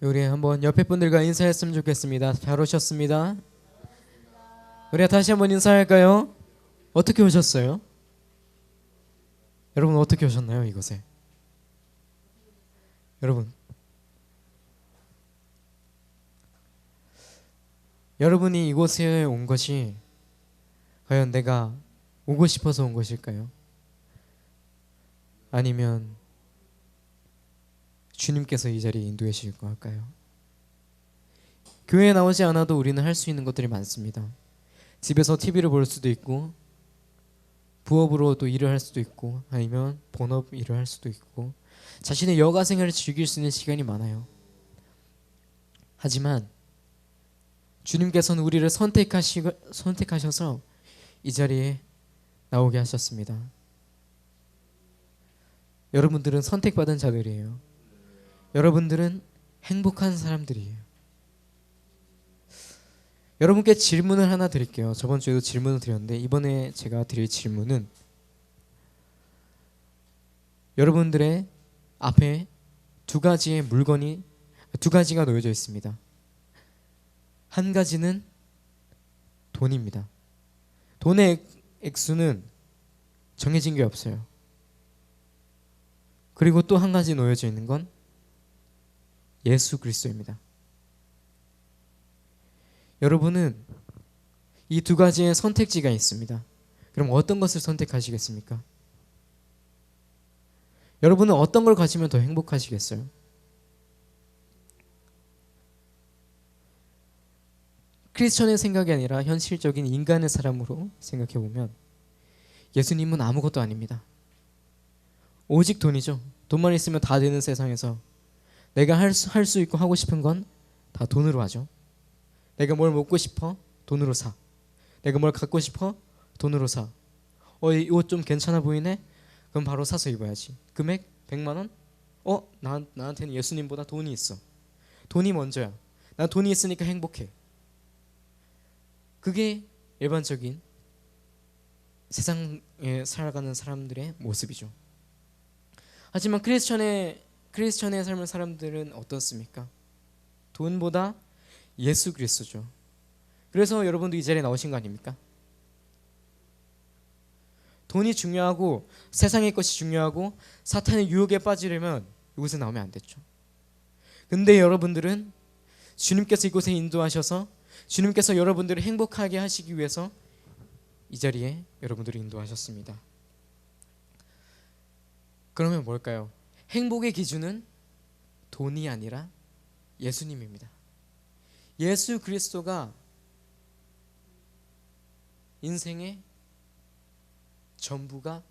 우리 한번 옆에 분들과 인사했으면 좋겠습니다. 잘 오셨습니다. 우리가 다시 한번 인사할까요? 어떻게 오셨어요? 여러분 어떻게 오셨나요, 이곳에? 여러분, 여러분이 이곳에 온 것이 과연 내가 오고 싶어서 온 것일까요? 아니면 주님께서 이 자리에 인도해 주실 걸까요? 교회에 나오지 않아도 우리는 할 수 있는 것들이 많습니다. 집에서 TV를 볼 수도 있고, 부업으로 또 일을 할 수도 있고, 아니면 본업 일을 할 수도 있고, 자신의 여가 생활을 즐길 수 있는 시간이 많아요. 하지만 주님께서는 우리를 선택하셔서 이 자리에 나오게 하셨습니다. 여러분들은 선택받은 자들이에요. 여러분들은 행복한 사람들이에요. 여러분께 질문을 하나 드릴게요. 저번 주에도 질문을 드렸는데 이번에 제가 드릴 질문은, 여러분들의 앞에 두 가지가 놓여져 있습니다. 한 가지는 돈입니다. 돈의 액수는 정해진 게 없어요. 그리고 또 한 가지 놓여져 있는 건 예수 그리스도입니다. 여러분은 이 두 가지의 선택지가 있습니다. 그럼 어떤 것을 선택하시겠습니까? 여러분은 어떤 걸 가지면 더 행복하시겠어요? 크리스천의 생각이 아니라 현실적인 인간의 사람으로 생각해 보면 예수님은 아무것도 아닙니다. 오직 돈이죠. 돈만 있으면 다 되는 세상에서 내가 할 수 있고 하고 싶은 건 다 돈으로 하죠. 내가 뭘 먹고 싶어? 돈으로 사. 내가 뭘 갖고 싶어? 돈으로 사. 이 옷 좀 괜찮아 보이네? 그럼 바로 사서 입어야지. 금액 100만 원? 나한테는 예수님보다 돈이 있어. 돈이 먼저야. 난 돈이 있으니까 행복해. 그게 일반적인 세상에 살아가는 사람들의 모습이죠. 하지만 크리스천의 삶의 사람들은 어떻습니까? 돈보다 예수 그리스도죠. 그래서 여러분도 이 자리에 나오신 거 아닙니까? 돈이 중요하고 세상의 것이 중요하고 사탄의 유혹에 빠지려면 이곳에 나오면 안 됐죠. 근데 여러분들은 주님께서 이곳에 인도하셔서 주님께서 여러분들을 행복하게 하시기 위해서 이 자리에 여러분들을 인도하셨습니다. 그러면 뭘까요? 행복의 기준은 돈이 아니라 예수님입니다. 예수 그리스도가 인생의 전부가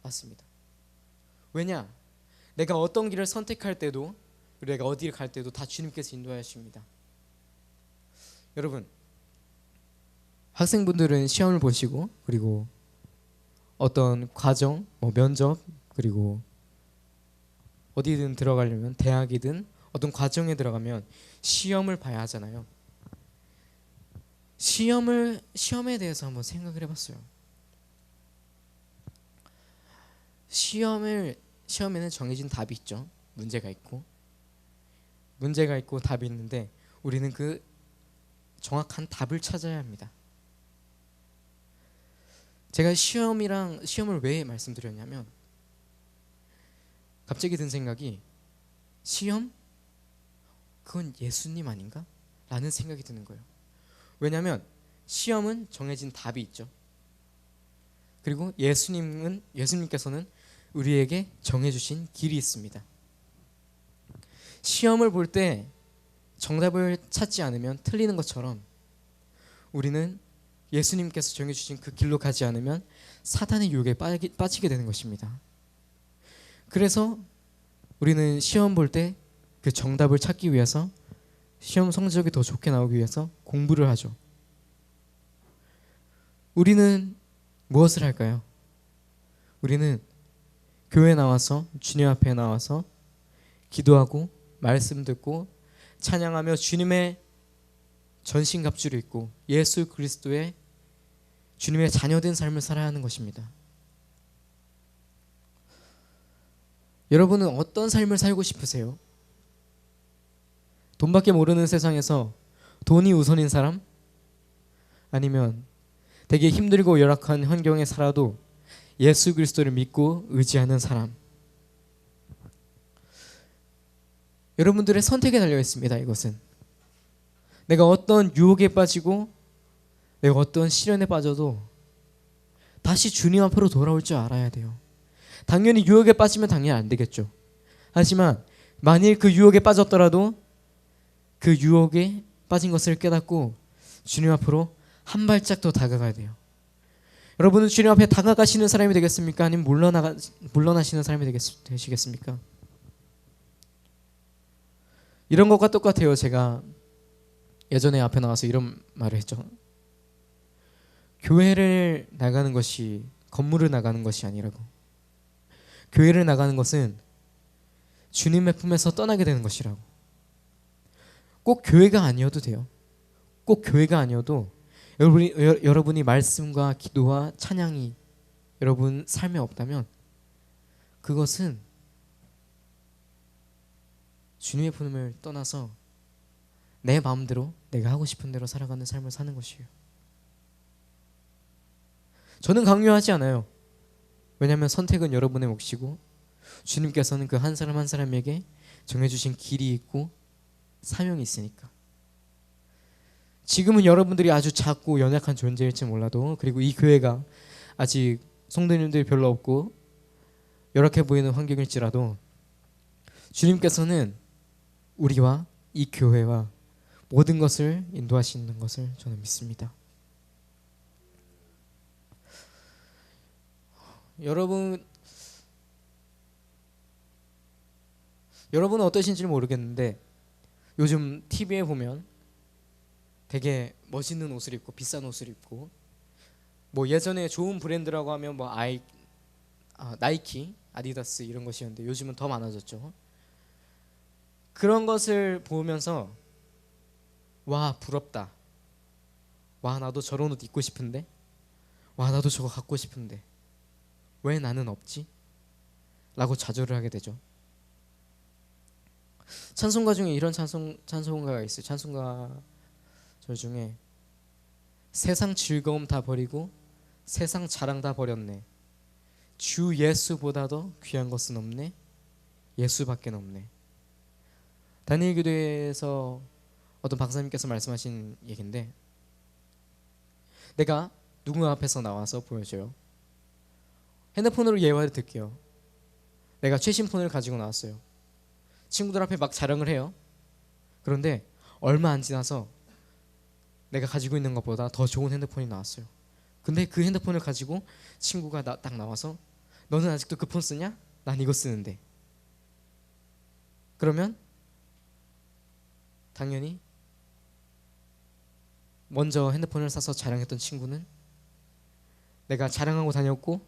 맞습니다. 왜냐? 내가 어떤 길을 선택할 때도, 내가 어디를 갈 때도 다 주님께서 인도하십니다. 여러분, 학생분들은 시험을 보시고, 그리고 어떤 과정, 면접, 그리고 어디든 들어가려면, 대학이든 어떤 과정에 들어가면 시험을 봐야 하잖아요. 시험에 대해서 한번 생각을 해봤어요. 시험에는 정해진 답이 있죠. 문제가 있고 답이 있는데 우리는 그 정확한 답을 찾아야 합니다. 제가 시험을 왜 말씀드렸냐면, 갑자기 든 생각이, 시험? 그건 예수님 아닌가? 라는 생각이 드는 거예요. 왜냐하면 시험은 정해진 답이 있죠. 그리고 예수님께서는 우리에게 정해주신 길이 있습니다. 시험을 볼 때 정답을 찾지 않으면 틀리는 것처럼, 우리는 예수님께서 정해주신 그 길로 가지 않으면 사탄의 유혹에 빠지게 되는 것입니다. 그래서 우리는 시험 볼 때 그 정답을 찾기 위해서, 시험 성적이 더 좋게 나오기 위해서 공부를 하죠. 우리는 무엇을 할까요? 우리는 교회 나와서, 주님 앞에 나와서 기도하고 말씀 듣고 찬양하며 주님의 전신갑주를 입고 예수 그리스도의 주님의 자녀된 삶을 살아야 하는 것입니다. 여러분은 어떤 삶을 살고 싶으세요? 돈밖에 모르는 세상에서 돈이 우선인 사람? 아니면 되게 힘들고 열악한 환경에 살아도 예수 그리스도를 믿고 의지하는 사람? 여러분들의 선택에 달려 있습니다. 이것은 내가 어떤 유혹에 빠지고 내가 어떤 시련에 빠져도 다시 주님 앞으로 돌아올 줄 알아야 돼요. 당연히 유혹에 빠지면 당연히 안 되겠죠. 하지만 만일 그 유혹에 빠졌더라도 그 유혹에 빠진 것을 깨닫고 주님 앞으로 한 발짝 더 다가가야 돼요. 여러분은 주님 앞에 다가가시는 사람이 되겠습니까? 아니면 물러나시는 사람이 되시겠습니까? 이런 것과 똑같아요. 제가 예전에 앞에 나와서 이런 말을 했죠. 교회를 나가는 것이 건물을 나가는 것이 아니라고. 교회를 나가는 것은 주님의 품에서 떠나게 되는 것이라고. 꼭 교회가 아니어도 돼요. 꼭 교회가 아니어도 여러분이 말씀과 기도와 찬양이 여러분 삶에 없다면 그것은 주님의 품을 떠나서 내 마음대로 내가 하고 싶은 대로 살아가는 삶을 사는 것이에요. 저는 강요하지 않아요. 왜냐하면 선택은 여러분의 몫이고 주님께서는 그 한 사람 한 사람에게 정해주신 길이 있고 사명이 있으니까. 지금은 여러분들이 아주 작고 연약한 존재일지 몰라도, 그리고 이 교회가 아직 성도님들이 별로 없고 열악해 보이는 환경일지라도 주님께서는 우리와 이 교회와 모든 것을 인도하시는 것을 저는 믿습니다. 여러분은 어떠신지 모르겠는데 요즘 TV에 보면 되게 멋있는 옷을 입고 비싼 옷을 입고 뭐 예전에 좋은 브랜드라고 하면 뭐 나이키, 아디다스 이런 것이었는데 요즘은 더 많아졌죠. 그런 것을 보면서 와 부럽다. 와 나도 저런 옷 입고 싶은데. 와 나도 저거 갖고 싶은데. 왜 나는 없지? 라고 좌절을 하게 되죠. 찬송가 중에 이런 찬송가가 있어요. 찬송가 저 중에 세상 즐거움 다 버리고 세상 자랑 다 버렸네. 주 예수보다 더 귀한 것은 없네. 예수밖에 없네. 다니엘 교대에서 어떤 박사님께서 말씀하신 얘기인데, 내가 누구 앞에서 나와서 보여줘요. 핸드폰으로 예화를 들게요. 내가 최신 폰을 가지고 나왔어요. 친구들 앞에 막 자랑을 해요. 그런데 얼마 안 지나서 내가 가지고 있는 것보다 더 좋은 핸드폰이 나왔어요. 근데 그 핸드폰을 가지고 친구가 딱 나와서 너는 아직도 그 폰 쓰냐? 난 이거 쓰는데. 그러면 당연히 먼저 핸드폰을 사서 자랑했던 친구는 내가 자랑하고 다녔고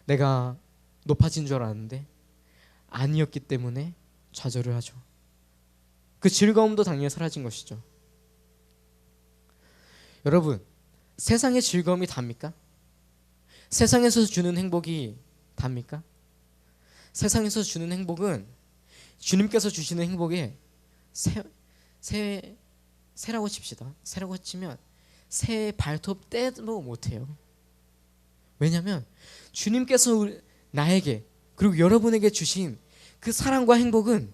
내가 높아진 줄 알았는데 아니었기 때문에 좌절을 하죠. 그 즐거움도 당연히 사라진 것이죠. 여러분, 세상의 즐거움이 답니까? 세상에서 주는 행복이 답니까? 세상에서 주는 행복은 주님께서 주시는 행복에 새라고 칩시다. 새라고 치면 새 발톱 떼도 못해요. 왜냐하면 주님께서 나에게 그리고 여러분에게 주신 그 사랑과 행복은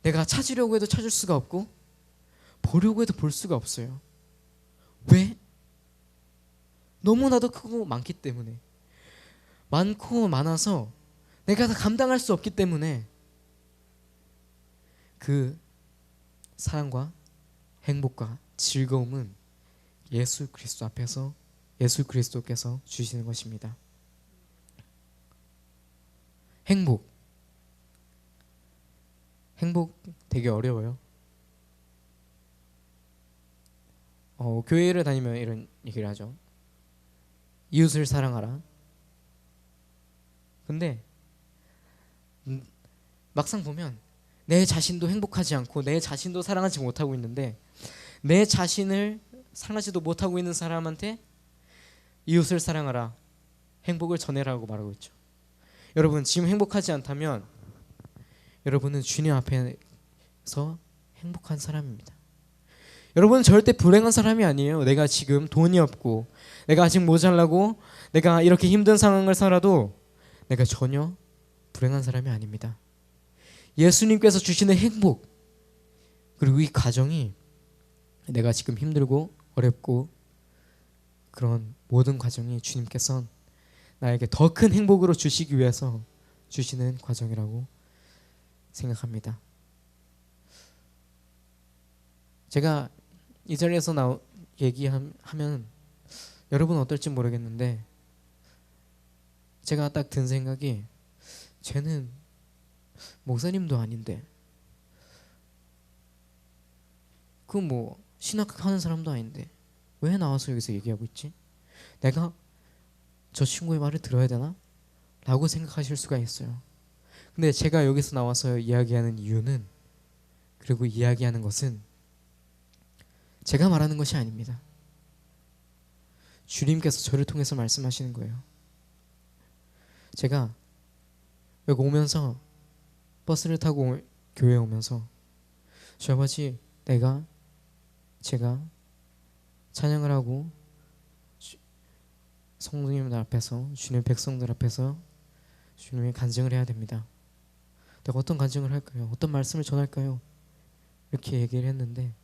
내가 찾으려고 해도 찾을 수가 없고 보려고 해도 볼 수가 없어요. 왜? 너무나도 크고 많기 때문에. 많고 많아서 내가 다 감당할 수 없기 때문에 그 사랑과 행복과 즐거움은 예수 그리스도 앞에서 예수 그리스도께서 주시는 것입니다. 행복 되게 어려워요. 교회를 다니면 이런 얘기를 하죠. 이웃을 사랑하라. 근데 막상 보면 내 자신도 행복하지 않고 내 자신도 사랑하지 못하고 있는데 내 자신을 사랑하지도 못하고 있는 사람한테 이웃을 사랑하라, 행복을 전해라고 말하고 있죠. 여러분 지금 행복하지 않다면 여러분은 주님 앞에서 행복한 사람입니다. 여러분 절대 불행한 사람이 아니에요. 내가 지금 돈이 없고 내가 아직 모자라고 내가 이렇게 힘든 상황을 살아도 내가 전혀 불행한 사람이 아닙니다. 예수님께서 주시는 행복 그리고 이 가정이 내가 지금 힘들고 어렵고 그런 모든 과정이 주님께서 나에게 더 큰 행복으로 주시기 위해서 주시는 과정이라고 생각합니다. 제가 이 자리에서 얘기하면 여러분 어떨지 모르겠는데 제가 딱 든 생각이 쟤는 목사님도 아닌데 그 뭐 신학하는 사람도 아닌데 왜 나와서 여기서 얘기하고 있지? 내가 저 친구의 말을 들어야 되나? 라고 생각하실 수가 있어요. 근데 제가 여기서 나와서 이야기하는 이유는 그리고 이야기하는 것은 제가 말하는 것이 아닙니다. 주님께서 저를 통해서 말씀하시는 거예요. 제가 여기 오면서 버스를 타고 교회에 오면서 주 아버지 제가 찬양을 하고 성도님들 앞에서 주님의 백성들 앞에서 주님의 간증을 해야 됩니다. 내가 어떤 간증을 할까요? 어떤 말씀을 전할까요? 이렇게 얘기를 했는데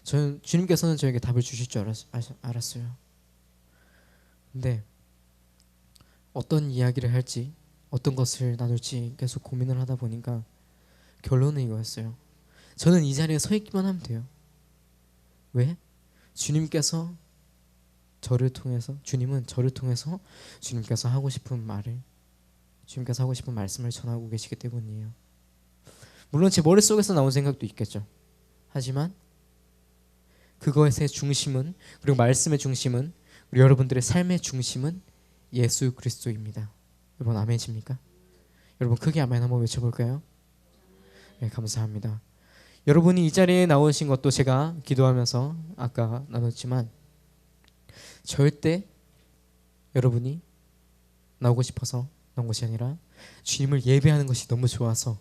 저는 주님께서는 저에게 답을 주실 줄 알았어요. 근데 어떤 이야기를 할지 어떤 것을 나눌지 계속 고민을 하다 보니까 결론은 이거였어요. 저는 이 자리에 서 있기만 하면 돼요. 왜? 주님은 저를 통해서 주님께서 하고 싶은 말씀을 전하고 계시기 때문이에요. 물론 제 머릿속에서 나온 생각도 있겠죠. 하지만 그것의 중심은 그리고 말씀의 중심은 그리고 여러분들의 삶의 중심은 예수 그리스도입니다. 여러분 아멘이십니까? 여러분 크게 아멘 한번 외쳐볼까요? 네, 감사합니다. 여러분이 이 자리에 나오신 것도 제가 기도하면서 아까 나눴지만 절대 여러분이 나오고 싶어서 나온 것이 아니라 주님을 예배하는 것이 너무 좋아서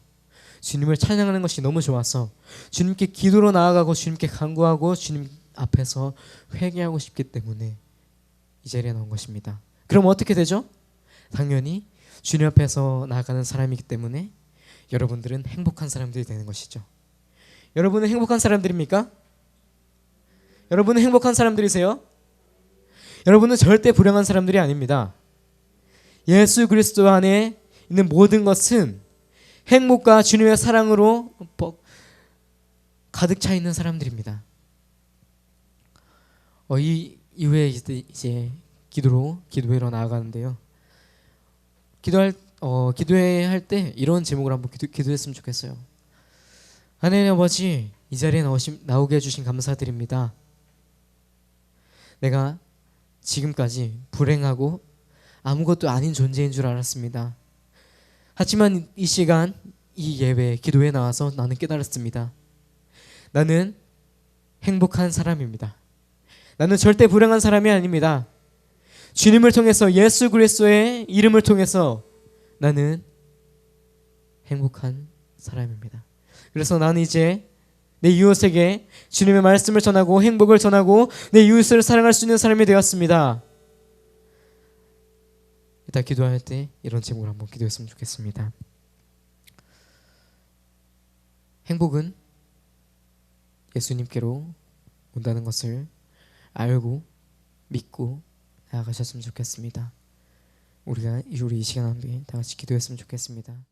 주님을 찬양하는 것이 너무 좋아서 주님께 기도로 나아가고 주님께 간구하고 주님 앞에서 회개하고 싶기 때문에 이 자리에 나온 것입니다. 그럼 어떻게 되죠? 당연히 주님 앞에서 나아가는 사람이기 때문에 여러분들은 행복한 사람들이 되는 것이죠. 여러분은 행복한 사람들입니까? 여러분은 행복한 사람들이세요? 여러분은 절대 불행한 사람들이 아닙니다. 예수 그리스도 안에 있는 모든 것은 행복과 주님의 사랑으로 가득 차 있는 사람들입니다. 이 이후에 이제 기도회로 나아가는데요. 기도회 할 때 이런 제목으로 한번 기도했으면 좋겠어요. 하나님 아버지, 이 자리에 나오게 해주신 감사드립니다. 내가 지금까지 불행하고 아무것도 아닌 존재인 줄 알았습니다. 하지만 이 시간 이 예배 기도에 나와서 나는 깨달았습니다. 나는 행복한 사람입니다. 나는 절대 불행한 사람이 아닙니다. 주님을 통해서 예수 그리스도의 이름을 통해서 나는 행복한 사람입니다. 그래서 나는 이제 내 이웃에게 주님의 말씀을 전하고 행복을 전하고 내 이웃을 사랑할 수 있는 사람이 되었습니다. 이따 기도할 때 이런 제목으로 한번 기도했으면 좋겠습니다. 행복은 예수님께로 온다는 것을 알고 믿고 나아가셨으면 좋겠습니다. 우리 이 시간 함께 다 같이 기도했으면 좋겠습니다.